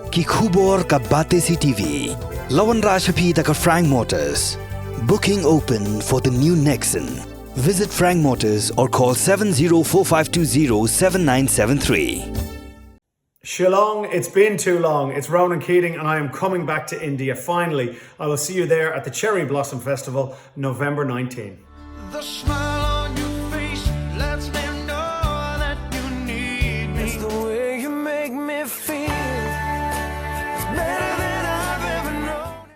Ki khubor ka Bate CTV. Lawan Rajhapi taka Frank Motors. Booking open for the new Nexon. Visit Frank Motors or call 7045207973. Shillong, it's been too long. It's Ronan Keating and I am coming back to India. Finally, I will see you there at the Cherry Blossom Festival, November 19. The smile on your face lets me know that you need me. It's the way you make me feel. It's better than I've ever known.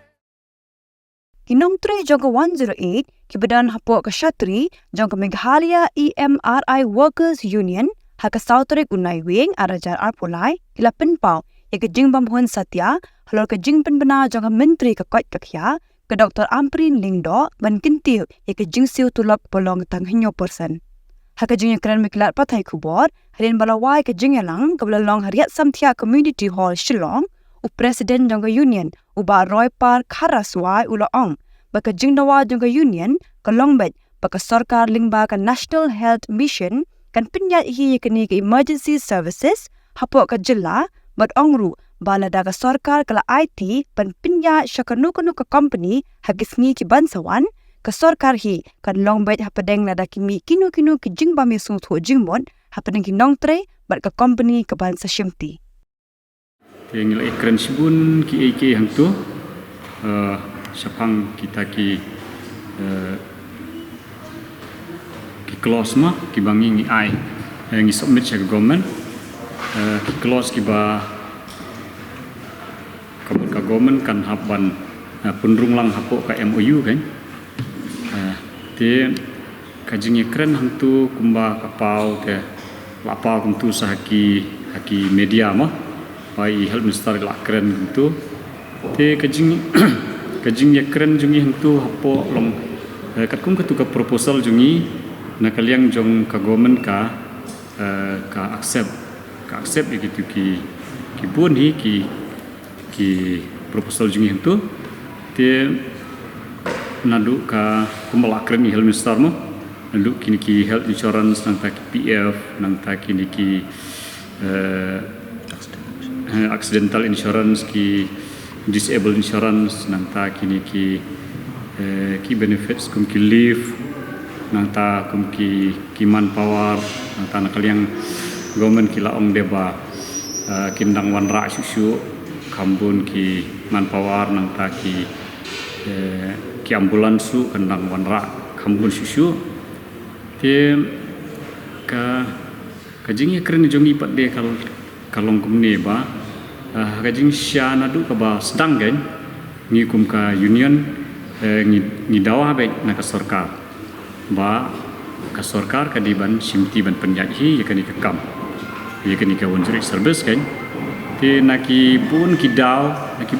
Kinong 3 jangka 108, kibadan hapok ke Shatri, jangka Meghalaya EMRI Workers Union, haka Sauterik unai wing arajar arpolai, ila penpau, ya ke jing bamhuan satya, halor ke jing penbena jangka menteri ke kot kakya, ke Dr. Amprin Lingdo, ban kintiu, ya ke jing siu tulak polong tanghinyo person. Haka jing yang keren miklat patai kubor, harin balawai ke jing yalang, ke belalong hariat samtia Community Hall Shillong, u Presiden jangka union, uba Roy Par Kharaswai ula ong, baka jing dawa jangka union, ke longbet, baka sarkar lingba ke National Health Mission, kan penyat hi kini ke emergency services hapok ke jela bad ongru bala daga sarkar kala IT pan penyat syakanu ke company hagis ni ki bansawan ke sarkar hi kan longbet hapadeng lada kimi kinu ke jing bami sung tho jingbon hapadeng ki nongtre bad ke company ke bansa shimti tengil ekran sibun ki AK hang tu sapang kita ki clause ma ki bangi ngi ai ngi submit ke government ki clause ki ba kabut ka government kan haban punrung lang hapo ka MOU kan te kajing keren hang tu kumba kapau ke lapau kum tu sahaki haki media ma pai health minister la keren tu te kajing keren jungi hang tu hapo long katkum ka tu ka proposal jungi na kaliang jong ka government ka accept gitu ki bun hi ki proposal jungi hentu te nadu ka kumalakren ni health minister mo nadu kini ki health insurance nang ta ki PF nang ta kini ki accidental insurance ki disabled insurance nang ta kini ki benefits kum ki leave nang ta kum ki manpower nang ta nakaliang government ki laong deba kindang wanra susu kambun ki manpower nang ta ki ambulans su kendang wanra kambun susu te ka kajing keren jongi pat de kalong kumne ba kajing sya nadu ka ba sedang kan ngi kum ka union ngi dawa be na ka sarkar ba ka sarkar kadiban simti ban penjahi ya kani kekam ya kani ka wonjuri service kan te naki bun kidau ki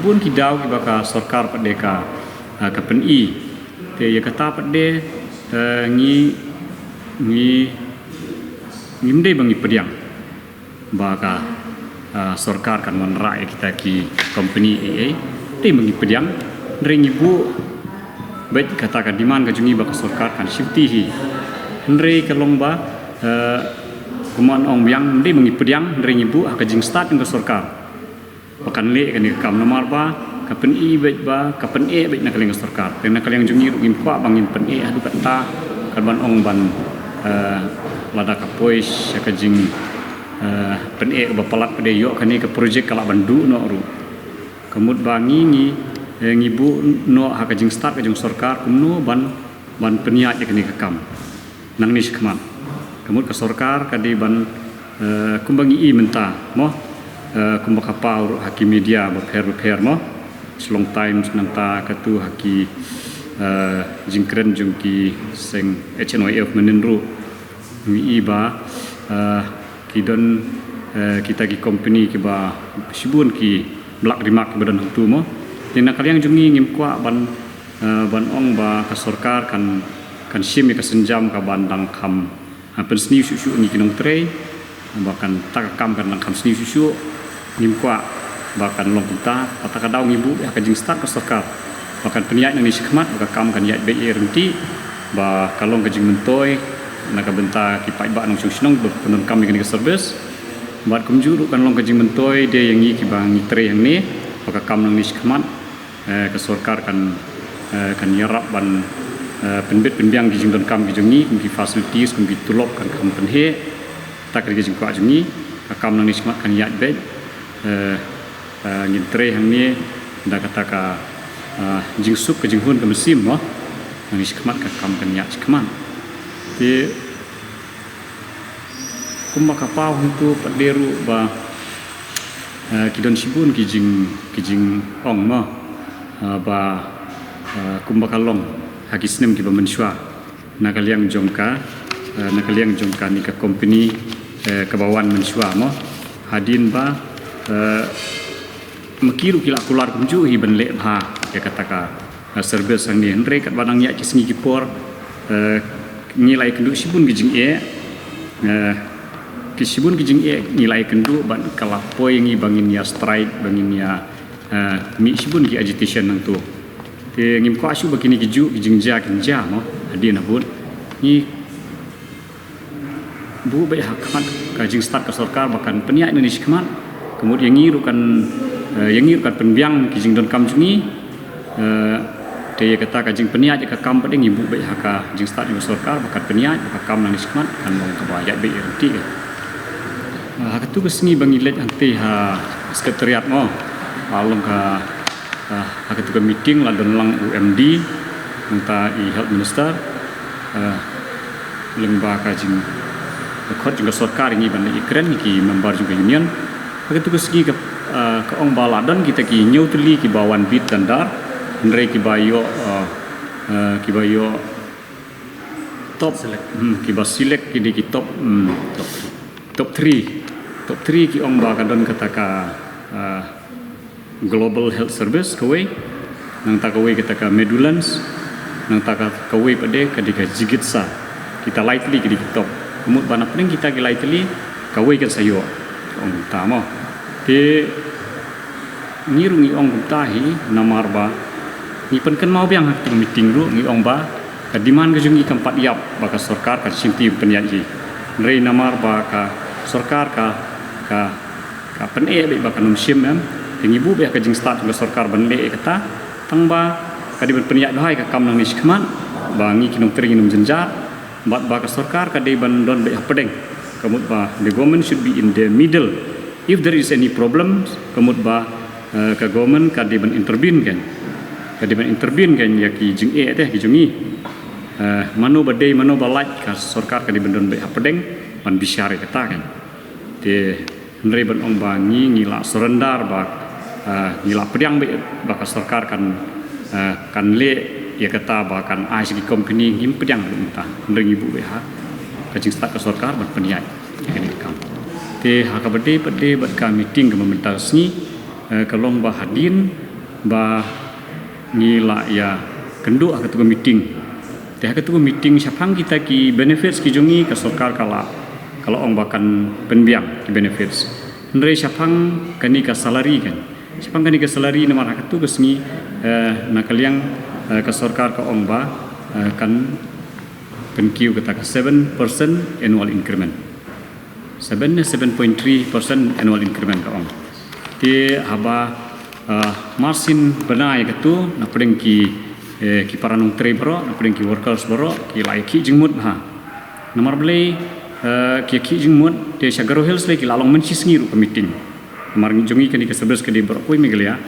baka sarkar padeka ka peni te ya kata pade ngi mde bangi pediang baka sarkar kan manra kita ki company AA te bangi pediang ring ibu baik katakan di mana kajungi baka sarkar kan shifti hi ndre kalong ba kuman ong yang ndre mengi pediang ndre ibu akajing start ng sarkar pakan le kan kam nomor ba kapen i baik ba kapen e baik nakaling sarkar ten nakaling jungi rugim pa bangin pen e adu kata kalban ong ban lada kapois akajing pen e ba palak pede yo kani ke project kala bandu no ru kemud bangi ngi ngibu no hakajing start kajing sarkar kumno ban peniat ya kini kekam nang ni sekman kemud ke sarkar kadi ban kumbangi i menta mo kumbakapau haki media repair mo selong time nang ta katu haki jingkren jungki seng HNOF menenru mi ba kidon kita ki company ki ba sibun ki blak rimak badan hutu mo tina kaliang jungi ngim kwa ban ong ba ka sarkar kan sim ka senjam ka bandang kam pen sni susu ni kinong tre bahkan takam kan kam sni susu ngim kwa bahkan long kita pataka daw ngibu ya kajing start ka sarkar bahkan peniat ni sikmat baka kam kan ya be renti ba kalong kajing mentoy naka benta ki pai ba nong susunong penun kam ni service buat kumjuru kan long kajing mentoi dia yang ki bang tre yang ni baka kam nang ni skmat ke sarkar kan nyarap ban penbit penbiang ki jing don kam ki jungi ki facilities ki tulok kan kam penhe tak ki jing kwa jungi kam nang ni skmat kan yat bet ngin tre yang ni da kata ka jing sup ke jing hun ke mesim mo nang ni skmat ka kam kan yat skmat ti kumaka pau itu paderu ba kidon sibun kijing ong ma ba kumbaka long hakisnem ki ba mensua nakaliang jongka ni ka company kebawan mensua mo hadin ba makiru kila kular kunju hi ben le bha ya kataka service ang ni andre kat badang ya kisngi kipor ngilai kendu sibun kijing kisibun kijing nilai kendu ban kalapoi ngi bangin ya strike bangin ya mi sibun ki agitation nang tu te ngim ko asu bakini kiju kijing ja kinja mo adina bun ni bu bai hakmat kajing start ke sarkar bahkan peniak Indonesia kemat kemudian yang ngiru kan penbiang kijing don kam jungi te kata kajing peniak ka kam pading ibu bai haka jing start ke sarkar bahkan peniak bahkan kam nang kemat kan long kabaya bai erti Hak tu kesini bang ilet anti sekretariat mo, alung hak tu meeting lah dan lang UMD, entah health minister, lembaga kajing, kot juga sarkar ini bandar ikren ki member juga union, hak tu kesini ke ong baladan kita ki nyutli ki bawan bit dandar, ndre ki bayo top, ki basilek ki di top 3 ki ong ba kadon kataka global health service kawai nang ta kawai kataka medulans nang ta kawai pade kadika jigitsa kita lightly ki top umut bana pning kita ki lightly kawai kan sayo ong ta mo te ngirungi ong tahi namar ba ni penken mau biang hak meeting ru ngi ong ba kadiman ke jungi kampat yap baka sarkar ka sinti penyaji rei namar ba ka sarkar ka pene be baka num sim em tingi bu be ka jing start ke sarkar banle kata tangba kadi penyak dahai ka kam nang ni skman bangi kinung tering num jenjar bat baka sarkar ka de ban don be pedeng kamut ba the government should be in the middle if there is any problems kamut ba ka government ka de ban intervene kan ya ki jing teh ki jungi mano badai mano balaj ka sarkar ka de ban don be pedeng ban bisyare kata kan te ndre ban ong bangi ngila surrender ba ngila pedang be baka sarkar kan le ya kata ba kan ICT company ngim pedang entah ndre ibu be ha kajing start ka sarkar ban peniai ini kam te ha ka bade bat ka meeting ke meminta sni kalong ba hadin ba ngila ya kendu ha ka meeting te ha ka meeting syapang kita ki benefits ki jungi ka sarkar kalau ong bahkan penbiang ki benefits ndre syapang kani ka salary kan syapang kani ka salary nomor hak tu kesni nakaliang ka sarkar ka ong ba kan penkiu kata ka 7% annual increment 7.3% annual increment ka ong ti haba marsin benai ka tu na pedeng ki paranung tre bro na pedeng ki workers bro ki laiki jingmut ha nomor belai ki jingmut te sagaro hills le ki lalong mencis ngiru ke meeting mar jongi kani ke sebes ke di berkoi megelia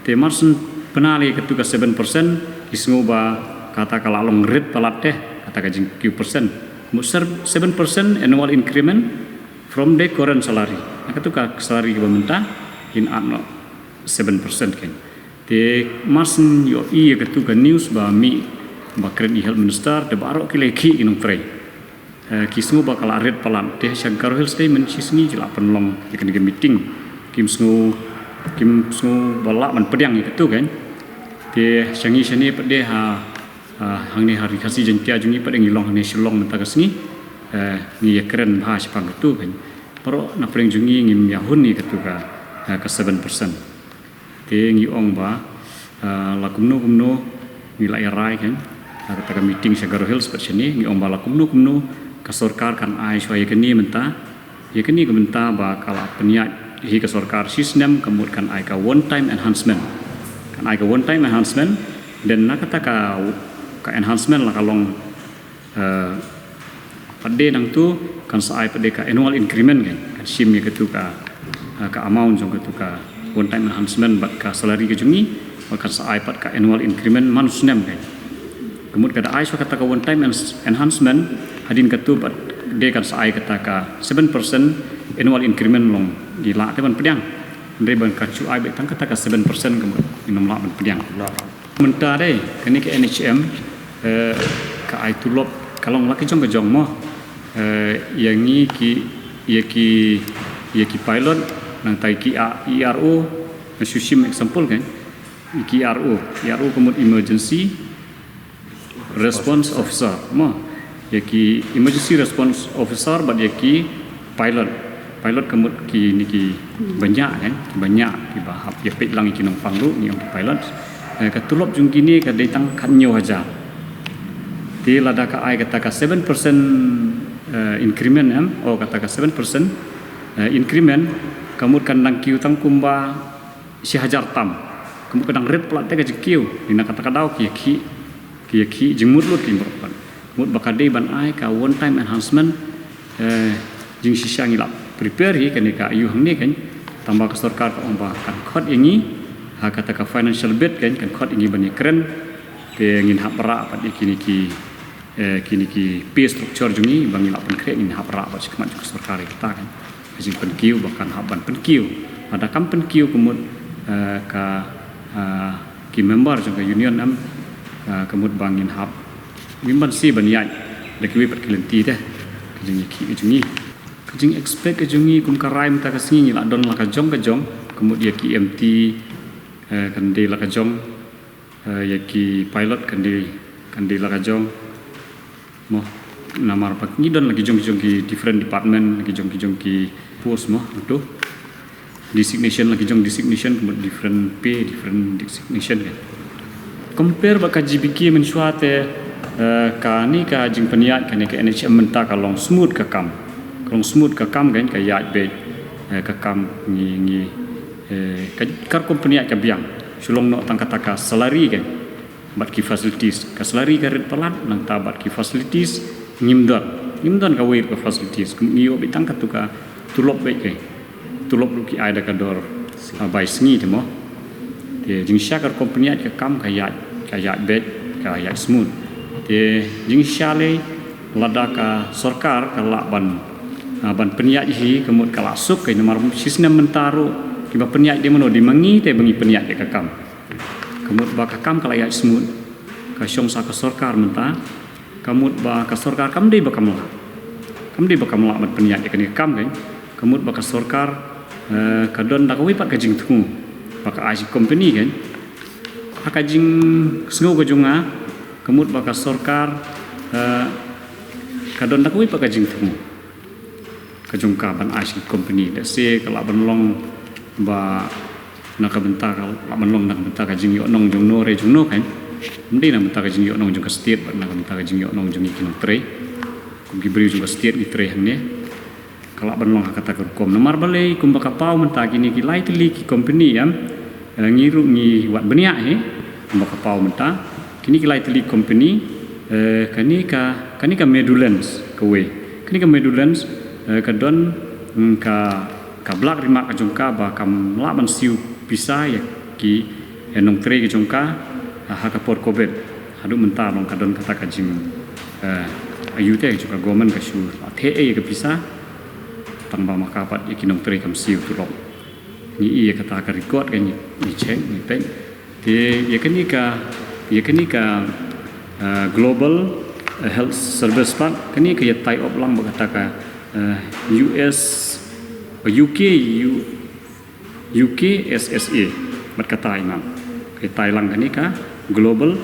te marsun penale ke tu ka 7% isngo ba kata ka lalong red palat teh kata ka jing Q% musar 7% annual increment from the current salary ka tu ka salary ke pemerintah in anno 7% kan te marsun yo ke tu ka news ba mi ba kren health minister de baro ki leki inung frei kismu bakal red palan teh Shankar Hills teh mencisngi jela penlong ikan meeting kim snu balak man pedang itu kan teh sangi sini pede hang ni hari kasih jentia jungi pedang ilong ni silong mentah kesni ni keren bahas pang itu kan pero na pedang jungi ngim yahun ni ketu ka 7% teh ngi ong ba lakumno nilai rai kan kata meeting Shankar Hills per sini ngi ong ba lakumno ka sarkar kan ai swaya kani menta ya kini kebentar ba kala peniat hi ke sarkar sistem kemudian ai ka one time enhancement kan ai ka one time enhancement dan nak kata ka enhancement lah kalong pada nang tu kan sai pada ka annual increment kan sim ya ketu ka amount jong ketu ka one time enhancement bat ka salary ke jungi kan sai pat ka annual increment manusnem kan kemudian kada ai so kata ka one time enhancement hadin ketu bat dia kan sai kata ka 7% annual increment long di la te ban pedang dari ban ka chu ai betang kata ka 7% kemudian inom la ban pedang mentah deh kini ke NHM ka ai tulop kalong laki jong ke jong mo yang ni ki pilot nang tai ki IRO susim example kan ki IRO kemudian emergency response officer mo ya ki emergency response officer bad ya ki pilot kemudian ki banyak kan banyak ki bahap ya pek lang ki nang panglu ni yang pilot ka tulop jung kini ka datang kan nyo haja ti lada ka ai kata ka 7% increment kata ka 7% increment kamu kan nang kiu tang kumba si hajar tam kamu kadang red plat te ka kiu ina kata ka dau ki jengmut lut ki berpan mut bakade ban ai ka one time enhancement jing sisa ngilap prepare hi kan ka ayu hang ni kan tambah ke sarkar ka omba kan khot ini kata ka financial bed kan khot ini bani keren te ngin hapra pat kini ki pay structure jungi bangi la pen kre ngin hapra pat sikmat ke sarkar kita kan jing penkiu bahkan haban penkiu ada kam penkiu kemud ka ki member jung ka union am kemud bangin hap mimban si baniai leki pat kelenti deh jing ki jungi jing expect jungi kum karai mta ka singi la don la ka jong kemud ya ki MT kan di la ka jong ya ki pilot kan di la ka jong mo namar pak ni don lagi jong ki different department lagi jong ki post mo tu designation lagi jong designation kemudian different pay different designation kan compare baka GBK mensuate ka ni ka jing peniat kan ke NHM menta kalong smooth ka kam kan ka ya be ka kam ni kar company ka biang sulong no tang kata ka salary kan bat ki facilities ka salary ka red pelat nang tabat ki facilities ngimdon ka wait ka facilities niyo bitang ka tuka tulop baik ke tulop lu ki ada ka dor bai sngi temo te jing syakar company ka kam ka ya bed ka ya smooth te jing syale lada ka sarkar ka la ban peniat hi kemut kala suk ke nomor sistem mentaro kiba peniat dia mano dimangi te bangi peniat dia kakam kemut ba kakam kala ya smooth ka syong sa ka sarkar menta kemut ba ka sarkar kam dei ba kamla mat peniat dia kam kan kemut ba ka sarkar ka don da ka wi pat ka jing thu ba ka ai company kan ka jing sngo ka junga kemut ba ka sarkar ka don da ka wi pat ka jing thu ka jungka ban ai company da se kala ban long ba nak bentar kalau menong nak bentar ka jing yo nong jung no re jung no kan mesti nak bentar ka jing yo nong jung ka state nak bentar ka jing yo nong jung ikin tre kum gi bri jung ka state ni tre hne kalau benong kata ka kom nomor balai kum ba ka pau menta kini ki lai tili ki company am ngiru ngi wat benia he kum ba ka pau menta kini ki lai tili company kani ka medulens ka we kini ka medulens ka don ka blak rimak ka jongka ba kam laban siu pisa ya ki enong tre ki jongka ha ka por covid hadu mentar long kadon kata ka jing ayu te juga government ka shu the ka pisa tamba makapat ki nong tre kam siu tu long ni kata ka record kan ni check ni pen te ya kani ka global health service part kani ka ya tai op lang ba kata ka UK SSA berkata imam ke Thailand kan ka global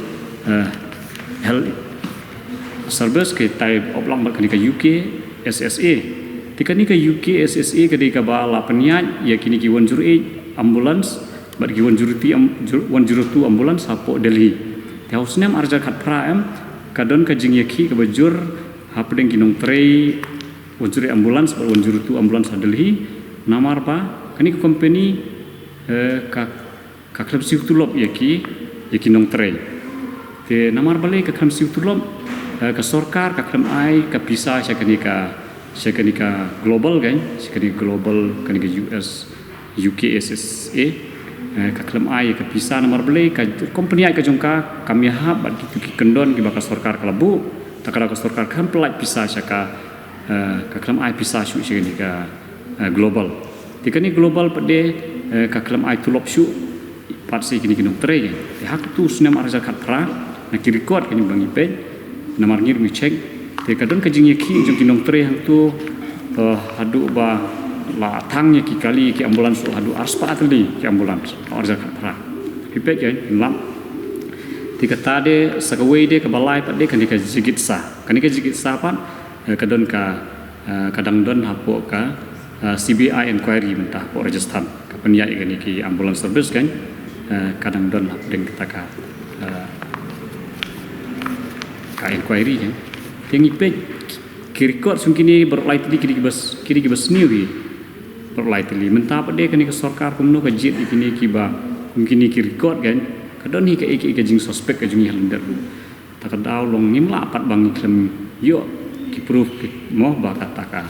health service ke Thai oplang berkani ka UK SSA tika ni ka UK SSA ke ka bala peniat ya kini ki 108 ambulance bar ki 102 ambulance hapo Delhi te hausnem arja khat pra am kadon ka jing yakhi ka bajur hapdeng kinong trei Unjuri ambulans unjuri tu ambulans Delhi namar pa kani company ka klub siu tulop yaki nong tray te namar bale ka klub siu tulop ka sorkar ka klub ai ka pisa syakani ka global kan syakani global kani ka US UK SSA ka klub ai ka pisa namar bale ka company ai ka jongka kami ha bat ki kendon ki baka sorkar kalabu takara ka sorkar kan pelaj pisa syaka ka klub ai pisa syu syakani ka global tikani global pade ka klub ai tulop syu patsi kini kinong tray hak tu snem arja khatra na ki record kini bangi pe namar ngir mi check te kadon ka jing yaki jong kinong tray hang tu hadu ba la thang ki kali ki ambulans hadu arspa atli ki ambulans arja khatra ki pe ke lam ti ka tade sakawai de ka balai pade kani ka jigitsa pan kadon ka kadang don hapo ka CBI inquiry mentah po Rajasthan ka penyai kani ki ambulans service kan kadang don lah dengan kita ka inquiry kan tinggi pe kirikot sungkini berlai tadi kiri bas new ki berlai tadi mentah pada kani ke sarkar kumno ka jit kini ki ba mungkin kirikot kan kadon hi ka jing suspek ka jing halendar lu takadaw long ngimla apat bang klem yo ki proof ki mo ba kata ka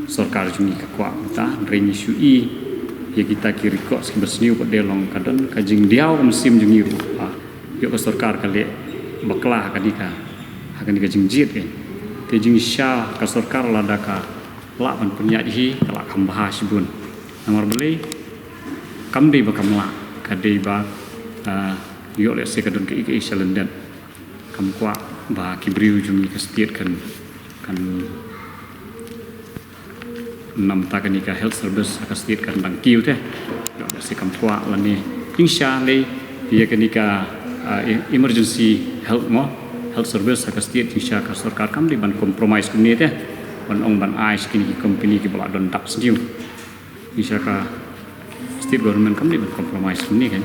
sarkar jing ka kwa ta ring sui ya kita kiri kok sebesniu pada long kadon kajing diau musim jengiru yuk ke sarkar kali baklah kadika akan dikajing jit kan tejing syah ke sarkar ladaka la pan punya di kelak kambah sibun nomor beli kam di bakam la kadai ba yuk le se kadon ke isalendan kam kwa ba kibriu jungi ke setiat kan nam takanika health service akastit kan bang kiu teh si kampua lani insya le dia kanika emergency health service akastit insya ka sarkar kam di ban compromise kuni teh ban ong ban ais kini company ki bala don tak sediu insya ka state government kam di ban compromise kuni kan